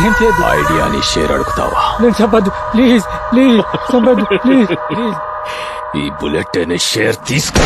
నేను చేయదు. ఐడియాని షేర్ అడుగుతావా? నేను చెప్పద్దు ప్లీజ్ ప్లీజ్ చెప్పద్దు ప్లీజ్ ప్లీజ్. ఈ బుల్లెట్ అనే షేర్ తీసుకో.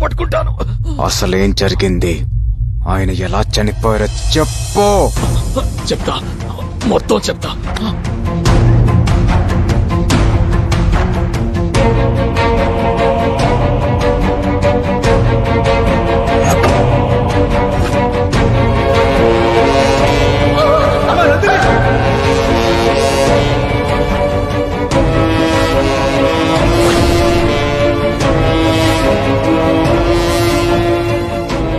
పట్టుకుంటాను. అసలేం జరిగింది? ఆయన ఎలా చనిపోయారో చెప్పు. చెప్తా, మొత్తం చెప్తా.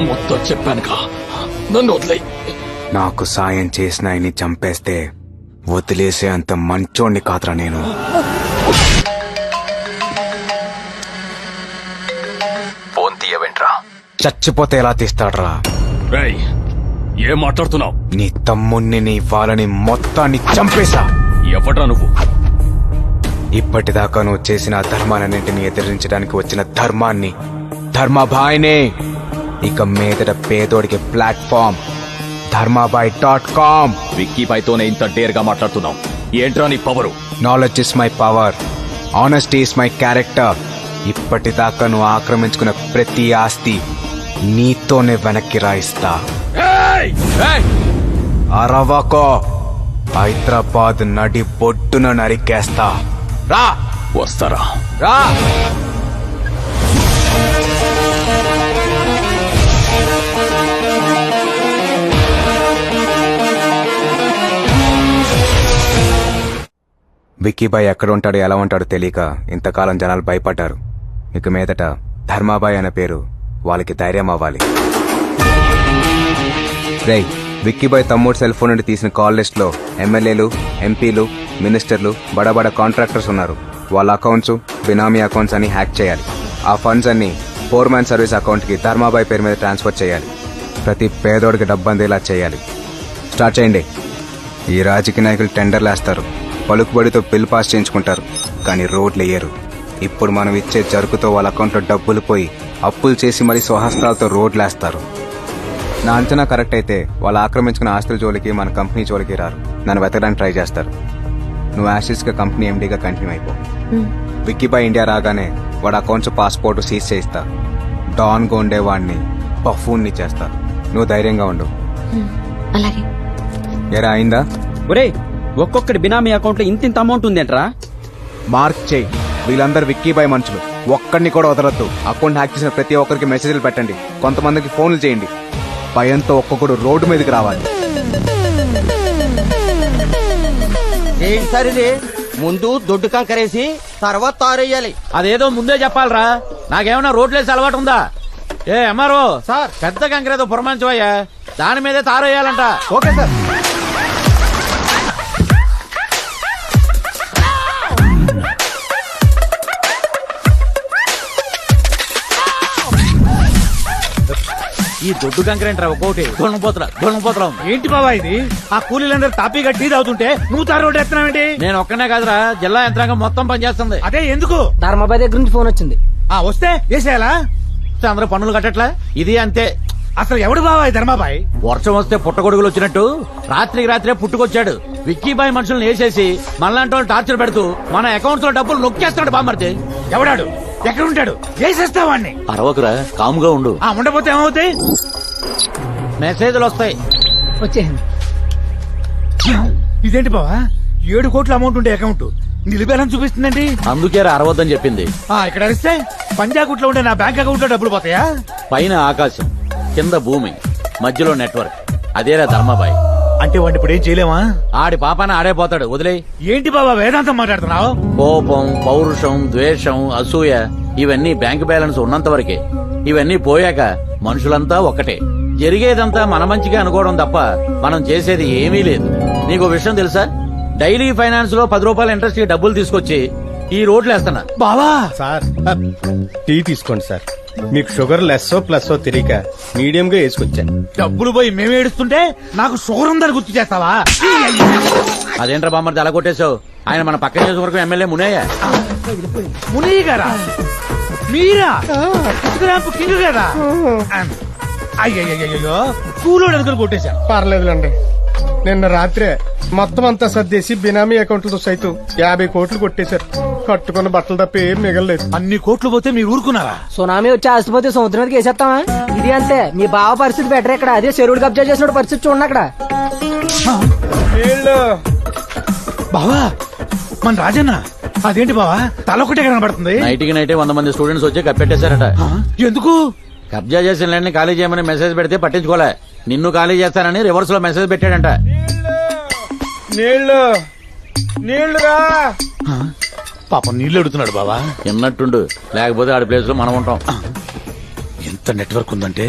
మొత్తం చెప్పానుగా, నన్ను వదిలేయ్. నాకు సాయం చేసిన ఆయన్ని చంపేస్తే వదిలేసే అంత మంచోణ్ణి కాదురా నేను. ఫోన్ తీయవేంట్రా? చచ్చిపోతే ఎలా తీస్తాడ్రా? రేయ్, ఏం మాట్లాడుతున్నావు? నీ తమ్ముణ్ణి, నీ వాళ్ళని మొత్తాన్ని చంపేశా. ఎవడ్రా నువ్వు? ఇప్పటిదాకా నువ్వు చేసిన ధర్మాలన్నింటినీ ఎదిరించడానికి వచ్చిన ధర్మాన్ని, ధర్మాబాయినే. ఇక మీదట పేదోడికి ప్లాట్ఫామ్ ధర్మాబాయ్.com. విక్కీబాయ్తోనే ఇంత డేర్ గా మాట్లాడుతున్నావు. ఏంట్రా నీ power? Knowledge is my power, honesty is my character. ఇప్పటిదాకా నువ్వు ఆక్రమించుకున్న ప్రతి ఆస్తి నీతోనే వెనక్కి రాయిస్తా. అరవకో, హైదరాబాద్ నడి బొడ్డున నరికేస్తా. రా. వస్తారా? రా. విక్కీబాయ్ ఎక్కడ ఉంటాడో ఎలా ఉంటాడో తెలియక ఇంతకాలం జనాలు భయపడ్డారు. ఇక మీదట ధర్మాబాయ్ అనే పేరు వాళ్ళకి ధైర్యం అవ్వాలి. రేయ్, విక్కీబాయ్ తమ్ముడు సెల్ ఫోన్ నుండి తీసిన కాల్ లిస్ట్ లో ఎమ్మెల్యేలు, ఎంపీలు, మినిస్టర్లు, బడబడ కాంట్రాక్టర్స్ ఉన్నారు. వాళ్ళ అకౌంట్స్ బినామీ అకౌంట్స్ అని హ్యాక్ చేయాలి. ఆ ఫండ్స్ అన్ని ఫోర్ మ్యాన్ సర్వీస్ అకౌంట్ కి ధర్మాబాయ్ పేరు మీద ట్రాన్స్ఫర్ చేయాలి. ప్రతి పేదోడికి డబ్బు అందేలా చేయాలి. స్టార్ట్ చేయండి. ఈ రాజకీయ నాయకులు టెండర్లు వేస్తారు, పలుకుబడితో బిల్ పాస్ చేయించుకుంటారు, కానీ రోడ్లు వేయరు. ఇప్పుడు మనం ఇచ్చే జరుకుతో వాళ్ళ అకౌంట్లో డబ్బులు పోయి అప్పులు చేసి మరీ స్వహస్తాలతో రోడ్లేస్తారు. నా అంచనా కరెక్ట్ అయితే వాళ్ళు ఆక్రమించుకున్న ఆస్తుల జోలికి మన కంపెనీ జోలికి రారు. నన్ను వెతకడానికి ట్రై చేస్తారు. నువ్వు యాసిడ్స్గా కంపెనీ ఎండీగా కంటిన్యూ అయిపో. విక్కీబాయ్ ఇండియా రాగానే వాడు అకౌంట్స్ పాస్పోర్ట్ సీజ్ చేయిస్తా. డాన్గా ఉండేవాడిని బఫూన్ని చేస్తా. నువ్వు ధైర్యంగా ఉండు. అలాగే. ఎరా అయిందా? ఒరేయ్, ఒక్కొక్కటి బినామీ అకౌంట్ లో ఇంత అమౌంట్ ఉందేంట్రా? మార్క్ చేయి. వీళ్ళందరూ విక్కీబాయ్ మనుషులు. ఒక్కడిని కూడా వదలొద్దు. అకౌంట్ హ్యాక్ చేసిన ప్రతి ఒక్కరికి మెసేజ్లు పెట్టండి. కొంతమందికి ఫోన్లు చేయండి. భయంతో ఒక్కొక్కడు రోడ్డు మీదకి రావాలి. ఏంటి సార్ ఇది? ముందు దొడ్డు కంకరేసి తర్వాత తారేయాలి. అదేదో ముందే చెప్పాలరా. నాకేమన్నా రోడ్లేసి అలవాటు ఉందా? ఏ ఎంఆర్ఓ సార్, పెద్ద కంకరేదో పురమాంచవయ్యా, దాని మీదే తారేయాలంట. Okay sir. ఈ దొడ్డు కంకరేంట్రా ఒక్కోటి దొంగపోతులం. ఏంటి బాబా ఇది? ఆ కూలీలందరూ తాపీగా టీ తాగుతుంటే నువ్వు తారు రోడ్డు ఎత్తున్నావేంటి? నేను ఒక్కనే కాదురా, జిల్లా యంత్రాంగం మొత్తం పనిచేస్తుంది. అదే ఎందుకు? ధర్మాబాయ్ దగ్గర నుంచి ఫోన్ వచ్చింది. వస్తే వేసేయాలా? అందరూ పన్నులు కట్టట్లా? ఇది అంతే. అసలు ఎవడు బాబా ఈ ధర్మాబాయ్? వర్షం వస్తే పుట్టగొడుగులు వచ్చినట్టు రాత్రికి రాత్రే పుట్టుకొచ్చాడు. విక్కీబాయ్ మనుషులను వేసేసి మనలాంటి వాళ్ళు టార్చర్ పెడుతూ మన అకౌంట్స్ లో డబ్బులు నొక్కేస్తాడు బామ్మర్ది. ఎవడాడు? ఎక్కడ ఉంటాడు? వేసేస్తావాడిని. అరవకురా, కాముగా ఉండు. ఉండపోతే ఏమవుతాయి? మెసేజ్లు వస్తాయి. వచ్చేసింది. ఇదేంటి బావా, 7 కోట్ల అమౌంట్ ఉండే అకౌంట్ నిలిపేయాలని చూపిస్తుందండి. అందుకే అరవద్దని చెప్పింది. ఇక్కడ అరిస్తే పంజాగుట్లో ఉండే నా బ్యాంక్ అకౌంట్ లో డబ్బులు పోతాయా? పైన ఆకాశం, కింద భూమి, మధ్యలో నెట్వర్క్. అదేరా ధర్మాబాయ్. అంటే వాడిని ఇప్పుడు ఏం చేయలేమా? ఆడి పాపాన ఆడే పోతాడు, వదిలే. ఏంటి బాబా వేదాంతం మాట్లాడుతున్నావు? కోపం, పౌరుషం, ద్వేషం, అసూయ ఇవన్నీ బ్యాంక్ బ్యాలెన్స్ ఉన్నంత వరకే. ఇవన్నీ పోయాక మనుషులంతా ఒక్కటే. జరిగేదంతా మన మంచిగా అనుకోవడం తప్ప మనం చేసేది ఏమీ లేదు. నీకు విషయం తెలుసా? డైలీ ఫైనాన్స్ లో 10 రూపాయల ఇంట్రెస్ట్ కి డబ్బులు తీసుకొచ్చి ఈ రోడ్లు వేస్తున్నా. బావా సార్ టీ తీసుకోండి సార్. మీకు షుగర్ లెస్సో ప్లస్సో తెలియక మీడియం గా వేసుకొచ్చా. డబ్బులు పోయి మేము ఏడుస్తుంటే నాకు షుగర్ ఉందని గుర్తు చేస్తావా? అదేంట్రా బామ్మర్ది అలా కొట్టేశావు? ఆయన మన పక్క నియోజకవర్గం ఎమ్మెల్యే మునయ్య. మునయ్య గారా? మీరా? ర్యాంపు కింగ్ కదా? అయ్యయ్యో, కూలోడు అనుకుని కొట్టేశాను. పర్లేదులండి. నిన్న రాత్రే మొత్తం అంతా సర్దేసి బినామీ అకౌంట్లతో సైతం 50 కోట్లు కొట్టేశారు. కట్టుకున్న బట్టలు తప్ప ఏం మిగలలేదు. అన్ని కోట్లు పోతే మీరు ఊరుకున్నారా? సునామీ వచ్చి ఆసిపోతే సముద్రం మీదకి వేసేస్తావా? ఇది అంతే. మీ బావ పరిస్థితి బెటర్. ఇక్కడ అదే చెరువుడు కబ్జా చేసిన పరిస్థితి చూడండి అక్కడ. బావా మన రాజన్న అదేంటి బావా తలొకటే కనబడుతుంది? నైట్కి నైటే 100 మంది స్టూడెంట్స్ వచ్చి కప్పెట్టేశారట. ఎందుకు? కబ్జా చేసిన ల్యాండ్ ఖాళీ చేయమని మెసేజ్ పెడితే పట్టించుకోలే. నిన్ను ఖాళీ చేస్తానని రివర్స్ లో మెసేజ్ పెట్టాడంట. నీళ్లురా. పాపం నీళ్ళు అడుగుతున్నాడు బావా. ఎన్నట్టుండు, లేకపోతే ఆడి ప్లేస్ లో మనం ఉంటాం. ఎంత నెట్వర్క్ ఉందంటే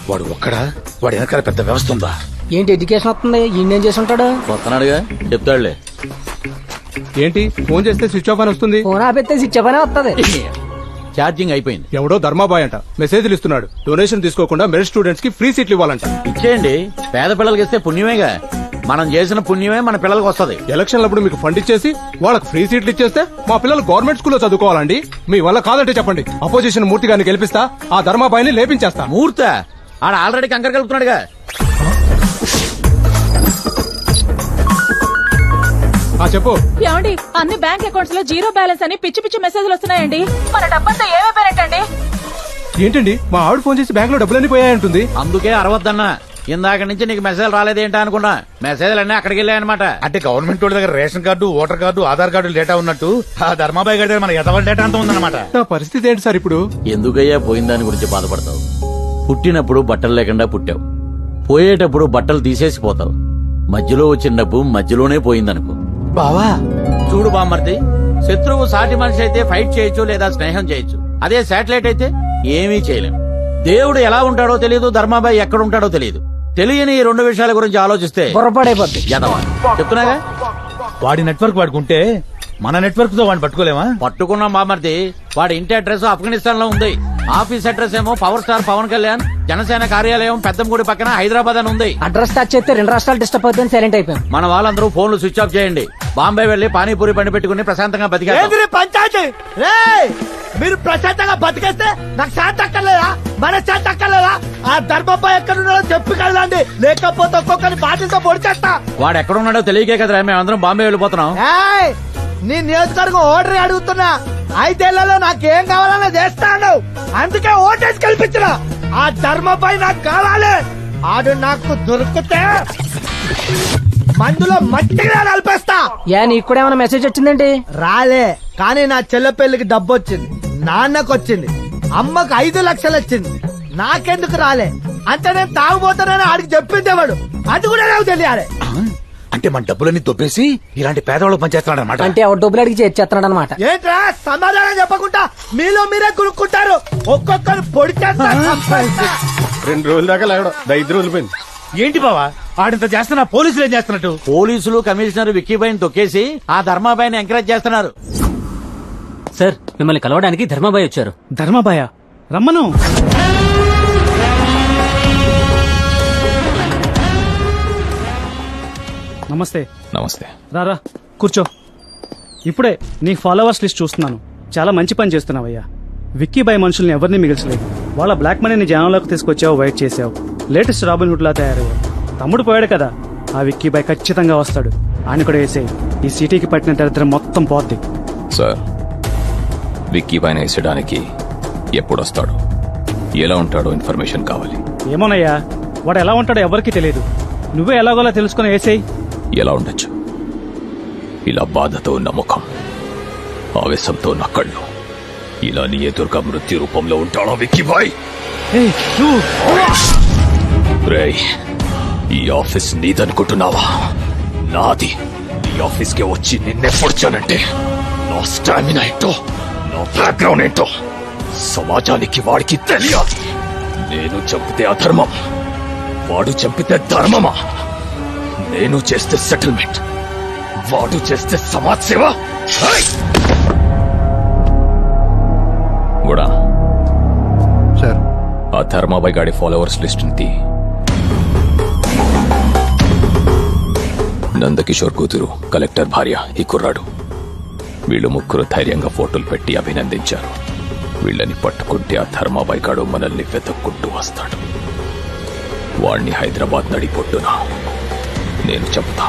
వాడు ఒక్కడా? వాడి వెనకాల పెద్ద వ్యవస్థ ఉందా? ఏంటి ఎడ్యుకేషన్ వస్తుంది? ఈయన చేసి ఉంటాడు. వస్తున్నాడుగా, చెప్తాడులే. ఏంటి ఫోన్ చేస్తే స్విచ్ ఆఫ్ అని వస్తుంది? ఫోన్ ఆపితే ఇచ్చేపనే వస్తుంది. ఛార్జింగ్ అయిపోయింది. ఎవడో ధర్మాబాయ్ అంట మెసేజ్లు ఇస్తున్నాడు. డొనేషన్ తీసుకోకుండా మెరిట్ స్టూడెంట్స్ కి ఫ్రీ సీట్లు ఇవ్వాలంట. ఇచ్చేయండి, పేద పిల్లలకి ఇస్తే పుణ్యమేగా. మనం చేసిన పుణ్యమే మన పిల్లలకు వస్తుంది. ఎలక్షన్లప్పుడు మీకు ఫండ్ ఇచ్చేసి వాళ్ళకి ఫ్రీ సీట్లు ఇచ్చేస్తే మా పిల్లలు గవర్నమెంట్ స్కూల్లో చదువుకోవాలండి. మీ వల్ల కాదంటే చెప్పండి. అపోజిషన్ మూర్తి గారిని గెలిపిస్తా, ఆ ధర్మాబాయిని లేపించేస్తా. మూర్త ఆడ ఆల్రెడీ కంకర కలుపుతున్నాడుగా. చెప్పు. ఏమండి, అన్ని బ్యాంక్ అకౌంట్స్ లో జీరో బ్యాలెన్స్ అని పిచ్చి పిచ్చి మెసేజ్లు వస్తున్నాయండి. మన డబ్బంతా ఏమైపోయినట్టండి? ఏంటండి మా ఆవిడ ఫోన్ చేసి బ్యాంక్ లో డబ్బులన్నీ పోయాయంటుంది. అందుకే అరవద్దన్నా. ఇందాక నుంచి నీకు మెసేజ్ రాలేదేంటా అనుకున్నా. మెసేజ్లు అన్నీ అక్కడికి వెళ్ళాయన్నమాట. అంటే గవర్నమెంట్ వాళ్ళ దగ్గర ration card, voter card, Aadhaar card data ఉన్నట్టు ఆ ధర్మాబాయ్ గారి దగ్గర మన ఎదవల డేటా అంతా ఉందన్నమాట. నా పరిస్థితి ఏంటి సార్ ఇప్పుడు? ఎందుకయ్యా పోయిన దాని గురించి బాధపడతావు? పుట్టినప్పుడు బట్టలు లేకుండా పుట్టావు, పోయేటప్పుడు బట్టలు తీసేసి పోతావు. మధ్యలో వచ్చిన డబ్బు మధ్యలోనే పోయిందనుకో. బావా చూడు బామ్మర్ది, శత్రువు సాటి మనిషి అయితే ఫైట్ చేయొచ్చు లేదా స్నేహం చేయొచ్చు. అదే శాటిలైట్ అయితే ఏమీ చేయలేం. దేవుడు ఎలా ఉంటాడో తెలియదు, ధర్మాబాయ్ ఎక్కడ ఉంటాడో తెలియదు. తెలియని ఈ 2 విషయాల గురించి ఆలోచిస్తే పొరపాడైపోద్ది. ఎదవా చెప్తున్నాగా. వాడి నెట్వర్క్ వాడుకుంటే మన నెట్వర్క్ తో వాడిని పట్టుకోలేమా? పట్టుకున్నాం బామ్మర్ది. వాడి ఇంటి అడ్రస్ ఆఫ్ఘనిస్తాన్ లో ఉంది. ఆఫీస్ అడ్రస్ ఏమో పవర్ స్టార్ పవన్ కళ్యాణ్ జనసేన కార్యాలయం పెద్దంగుడి పక్కన హైదరాబాద్ అని ఉంది. అడ్రస్ టచ్ చేస్తే 2 రాష్ట్రాలు డిస్టర్బ్ అవుతుంది. సైలెంట్ అయిపోయాం. మన వాళ్ళందరూ ఫోన్లు స్విచ్ ఆఫ్ చేయండి. బాంబే వెళ్లి పానీపూరి బండి పెట్టుకుని ప్రశాంతంగా బతికారు. పంచాయతీ మీరు ప్రశాంతంగా బతికేస్తే నాకు శాంతి అక్కర్లేదా? మన శాంతి అక్కర్లేదా? ఆ ధర్మపై ఎక్కడున్నాడో చెప్పి కదండి, లేకపోతే ఒక్కొక్కరిని బాటిల్తో పొడిచేస్తా. వాడు ఎక్కడున్నాడో తెలియకే కదరా మేమందరం బాంబే వెళ్ళిపోతున్నాం. ఏయ్, నీ నియోజకవర్గం ఓటరీ అడుగుతున్నా. 5 ఏళ్లలో నాకేం కావాలన్నా చేస్తాను, అందుకే ఓటేసి కల్పించిన. ఆ ధర్మపై నాకు కావాలి. ఆడు నాకు దొరికితే మందులో మట్టిగా నలిపేస్తా. నీకు కూడా ఏమైనా మెసేజ్ వచ్చిందండి? రాలే, కానీ నా చెల్లె పెళ్లికి డబ్బు వచ్చింది, నాన్నకు వచ్చింది, అమ్మకు 5 లక్షలు వచ్చింది. నాకెందుకు రాలే అంటే నేను తాగుపోతానని ఆడికి చెప్పిందేవాడు, అది కూడా నాకు తెలియాలి. అంటే మన డబ్బులన్నీ దొబ్బేసి ఇలాంటి పేదవాళ్ళకి పనిచేస్తున్నాడు అనమాట. అంటే ఎవరు డబ్బులు అడిగి చేస్తున్నాడు అనమాట. ఏంట్రా సమాధానం చెప్పకుండా మీలో మీరే కొనుక్కుంటారు. ఒక్కొక్కరు పొడి చేస్తా. 2 రోజుల దాకా లేవడం 5 రోజులు పోయింది. ఏంటి బావా ఆడింత చేస్తున్నా పోలీసులు ఏం చేస్తున్నట్టు? పోలీసులు కమిషనర్ విక్కీబాయిని తొక్కేసి ఆ ధర్మాబాయిని ఎంకరేజ్ చేస్తున్నారు. సార్ మిమ్మల్ని కలవడానికి ధర్మాబాయ్ వచ్చారు. ధర్మాబాయ రమ్మను. నమస్తే. నమస్తే. రారా కూర్చో. ఇప్పుడే నీ ఫాలోవర్స్ లిస్ట్ చూస్తున్నాను. చాలా మంచి పని చేస్తున్నావయ్యా. విక్కీబాయ్ మనుషుల్ని ఎవరిని మిగిల్చలేదు. వాళ్ళ బ్లాక్ మనీని జనంలోకి తీసుకొచ్చావు, వైట్ చేసావు. లేటెస్ట్ రాబిన్ హుడ్ లా తయారయ్యావు. తమ్ముడు పోయాడు కదా, ఆ విక్కీబాయ్ ఖచ్చితంగా వస్తాడు. ఆయన కూడా వేసే ఈ సిటీకి పట్టిన దరిద్రం మొత్తం పోద్ది. సార్, విక్కీ పైన వేసడానికి ఎప్పుడొస్తాడు, ఎలా ఉంటాడో ఇన్ఫర్మేషన్ కావాలి. ఏమోనయ్యా, వాడు ఎలా ఉంటాడో ఎవరికీ తెలియదు. నువ్వే ఎలాగోలా తెలుసుకుని వేసేయి. ఎలా ఉండొచ్చు? ఇలా బాధతో ఉన్న ముఖం, ఆవేశంతో ఉన్న కళ్ళు, ఇలా నీ ఎదురుగా మృత్యు రూపంలో ఉంటాడో విక్కీబాయ్? రేయ్, ఈ ఆఫీస్ నీదనుకుంటున్నావా? నాది. నీ ఆఫీస్ కి వచ్చి నిన్నే పొడిచానంటే నా స్టామినా ఏంటో, నా బ్యాక్గ్రౌండ్ ఏంటో సమాజానికి వాడికి తెలియాలి. నేను చంపితే అధర్మం, వాడు చంపితే ధర్మమా? నేను చేస్తే సెటిల్మెంట్, వాడు చేస్తే సమాజ్ సేవ. కూడా సార్, ఆ ధర్మాబాయ్ గాడి ఫాలోవర్స్ లిస్ట్ తీ. నందకిషోర్ కూతురు, కలెక్టర్ భార్య ఈ కుర్రాడు, వీళ్ళు ముగ్గురు ధైర్యంగా ఫోటోలు పెట్టి అభినందించారు. వీళ్ళని పట్టుకుంటే ఆ ధర్మాబాయ్ గాడు మనల్ని వెతుక్కుంటూ వస్తాడు. వాణ్ణి హైదరాబాద్ నడిపొట్టున నేను చెప్తా.